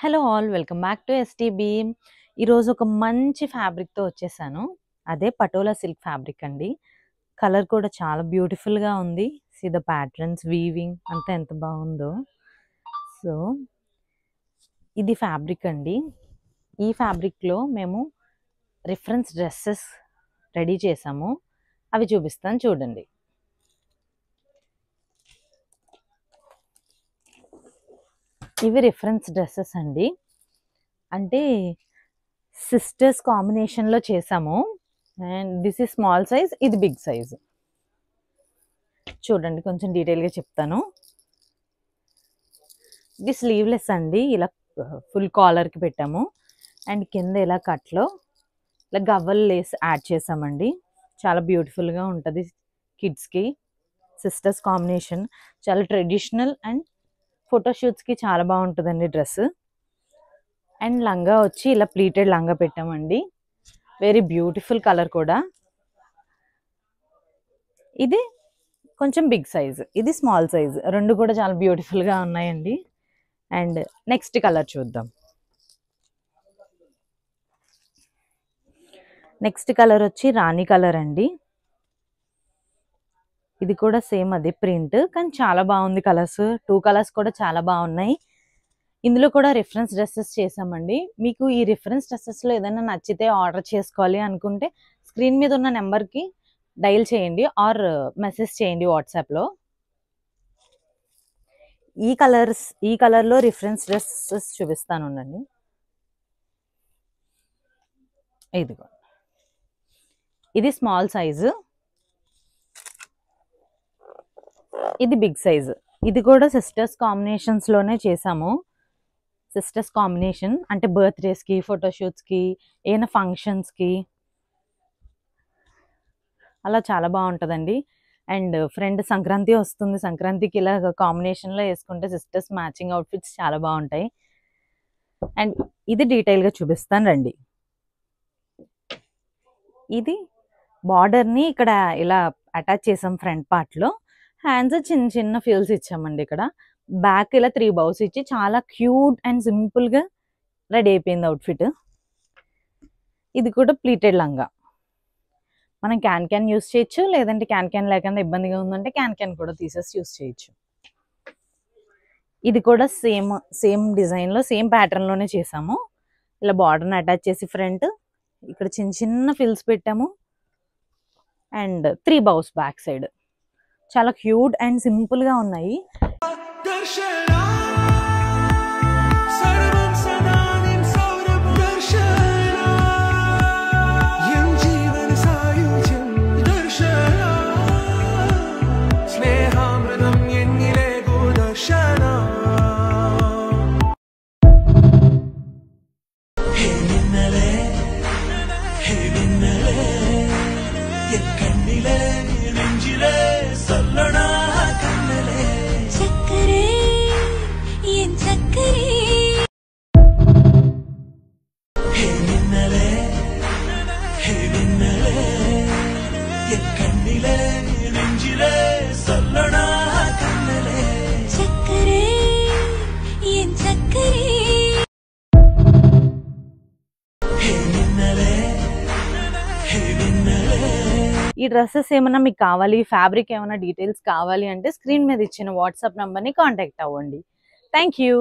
Hello all welcome back to STB. ఈరోజు ఒక మంచి ఫ్యాబ్రిక్తో వచ్చేసాను. అదే పటోలా సిల్క్ ఫ్యాబ్రిక్ అండి. కలర్ కూడా చాలా బ్యూటిఫుల్గా ఉంది. సీ ద ప్యాటర్న్స్, వీవింగ్ అంతా ఎంత బాగుందో. సో ఇది ఫ్యాబ్రిక్ అండి. ఈ ఫ్యాబ్రిక్లో మేము రిఫరెన్స్ డ్రెస్సెస్ రెడీ చేసాము. అవి చూపిస్తాను చూడండి. ఇవి రిఫరెన్స్ డ్రెస్సెస్ అండి. అంటే సిస్టర్స్ కాంబినేషన్లో చేసాము. And this is small size, ఇది బిగ్ సైజ్. చూడండి, కొంచెం డీటెయిల్గా చెప్తాను. ఇది స్లీవ్లెస్ అండి. ఇలా ఫుల్ కాలర్కి పెట్టాము. అండ్ కింద ఇలా కట్లో ఇలా గవ్వల్ లేస్ యాడ్ చేసామండి. చాలా బ్యూటిఫుల్గా ఉంటుంది కిడ్స్కి. సిస్టర్స్ కాంబినేషన్ చాలా ట్రెడిషనల్ అండ్ ఫోటోషూట్స్కి చాలా బాగుంటుందండి డ్రెస్. అండ్ లంగా వచ్చి ఇలా ప్లీటెడ్ లంగా పెట్టామండి. వెరీ బ్యూటిఫుల్ కలర్ కూడా. ఇది కొంచెం బిగ్ సైజ్, ఇది స్మాల్ సైజ్. రెండు కూడా చాలా బ్యూటిఫుల్గా ఉన్నాయండి. అండ్ నెక్స్ట్ కలర్ చూద్దాం. నెక్స్ట్ కలర్ వచ్చి రాణి కలర్ అండి. ఇది కూడా సేమ్ అదే ప్రింట్, కానీ చాలా బాగుంది కలర్స్. 2 కలర్స్ కూడా చాలా బాగున్నాయి. ఇందులో కూడా రిఫరెన్స్ డ్రెస్సెస్ చేసామండి. మీకు ఈ రిఫరెన్స్ డ్రెస్సెస్లో ఏదైనా నచ్చితే ఆర్డర్ చేసుకోవాలి అనుకుంటే స్క్రీన్ మీద ఉన్న నెంబర్కి డైల్ చేయండి ఆర్ మెసేజ్ చేయండి వాట్సాప్లో. ఈ కలర్లో రిఫరెన్స్ డ్రెస్సెస్ చూపిస్తాను ఉండండి. ఇదిగో, ఇది స్మాల్ సైజు, ఇది బిగ్ సైజు. ఇది కూడా సిస్టర్స్ కాంబినేషన్స్లోనే చేసాము. సిస్టర్స్ కాంబినేషన్ అంటే బర్త్డేస్కి, ఫోటోషూట్స్కి, ఏమైనా ఫంక్షన్స్కి అలా చాలా బాగుంటుందండి. అండ్ ఫ్రెండ్ సంక్రాంతి వస్తుంది, సంక్రాంతికి ఇలా కాంబినేషన్లో వేసుకుంటే సిస్టర్స్ మ్యాచింగ్ అవుట్ఫిట్స్ చాలా బాగుంటాయి. అండ్ ఇది డీటెయిల్గా చూపిస్తాను రండి. ఇది బార్డర్ని ఇక్కడ ఇలా అటాచ్ చేసాం ఫ్రంట్ పార్ట్లో. హ్యాండ్స్ చిన్న చిన్న ఫ్యూల్స్ ఇచ్చామండి. ఇక్కడ బ్యాక్ ఇలా 3 బౌస్ ఇచ్చి చాలా క్యూట్ అండ్ సింపుల్గా రెడీ అయిపోయింది అవుట్ఫిట్. ఇది కూడా ప్లీటెడ్ లంగా. మనం క్యాన్ యూస్ చేయొచ్చు, లేదంటే క్యాన్ లేకుండా ఇబ్బందిగా ఉందంటే క్యాన్ కూడా తీసేసి యూస్ చేయొచ్చు. ఇది కూడా సేమ్ డిజైన్లో సేమ్ ప్యాటర్న్లోనే చేసాము. ఇలా బార్డర్ని అటాచ్ చేసి ఫ్రంట్ ఇక్కడ చిన్న చిన్న ఫిల్స్ పెట్టాము. And 3 bows back side. చాలా క్యూట్ అండ్ సింపుల్గా ఉన్నాయి. ఈ డ్రెస్సెస్ ఏమైనా మీకు కావాలి, ఫ్యాబ్రిక్ ఏమైనా డీటెయిల్స్ కావాలి అంటే స్క్రీన్ మీద ఇచ్చిన వాట్సాప్ నెంబర్ని కాంటాక్ట్ అవ్వండి. Thank you.